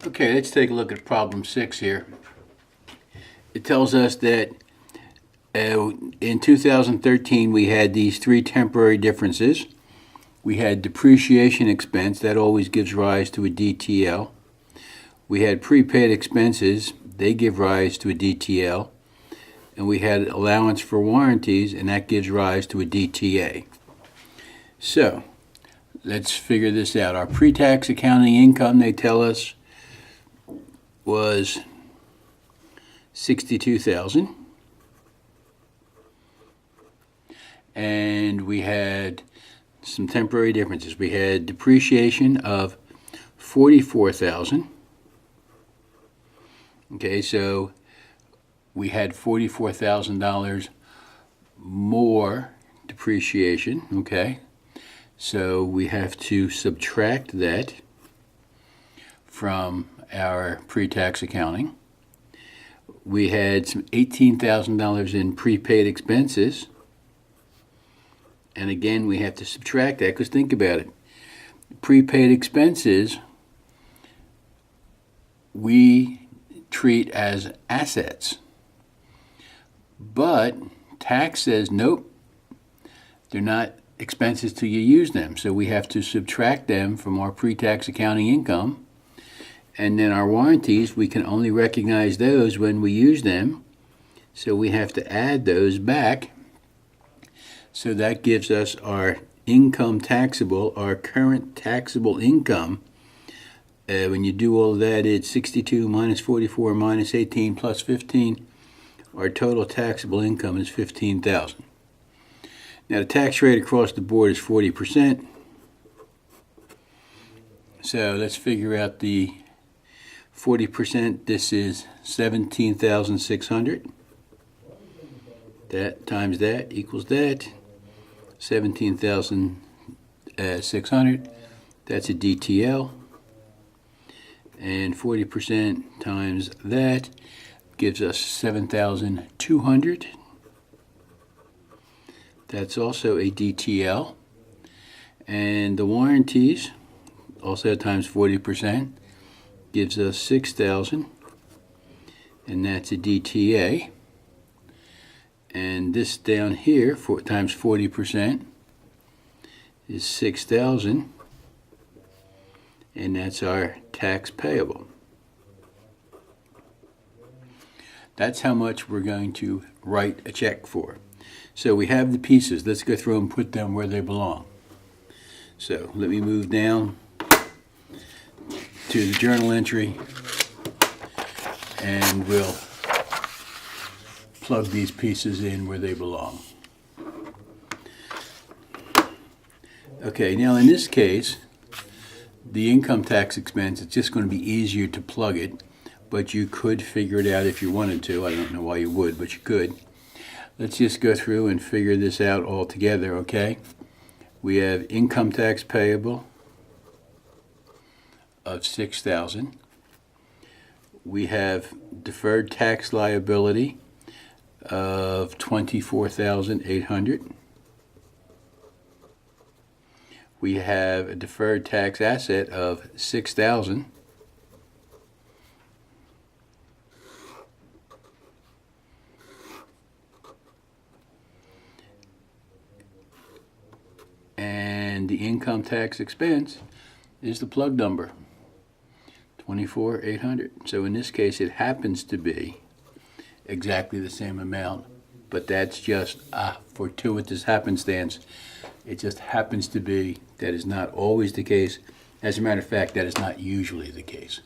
Okay, let's take a look at problem 6 here. It tells us that in 2013 we had these three temporary differences. We had depreciation expense, that always gives rise to a DTL. We had prepaid expenses, they give rise to a DTL. And we had allowance for warranties, and that gives rise to a DTA. So, let's figure this out. Our pre-tax accounting income, they tell us, was $62,000, and we had some temporary differences. We had depreciation of $44,000. Okay, so we had $44,000 more depreciation. Okay, so we have to subtract that from our pre-tax accounting. We had some $18,000 in prepaid expenses, and again we have to subtract that because think about it. Prepaid expenses we treat as assets, but tax says nope, they're not expenses till you use them, so we have to subtract them from our pre-tax accounting income. And then our warranties, we can only recognize those when we use them, so we have to add those back. So that gives us our income taxable, our current taxable income. When you do all of that, it's 62 minus 44 minus 18 plus 15. Our total taxable income is $15,000. Now the tax rate across the board is 40%. So let's figure out the 40%. This is 17,600. That times that equals that. 17,600. That's a DTL. And 40% times that gives us 7,200. That's also a DTL. And the warranties, also times 40%, gives us 6,000, and that's a DTA. And this down here, times 40%, is 6,000, and that's our tax payable. That's how much we're going to write a check for. So we have the pieces. Let's go through and put them where they belong. So let me move down to the journal entry, and we'll plug these pieces in where they belong. Okay, now in this case, the income tax expense, it's just going to be easier to plug it, but you could figure it out if you wanted to. I don't know why you would, but you could. Let's just go through and figure this out all together, okay? We have income tax payable of 6,000. We have deferred tax liability of 24,800. We have a deferred tax asset of 6,000. And the income tax expense is the plug number, 24,800. So in this case, it happens to be exactly the same amount, but that's just a fortuitous happenstance. It just happens to be. That is not always the case. As a matter of fact, that is not usually the case.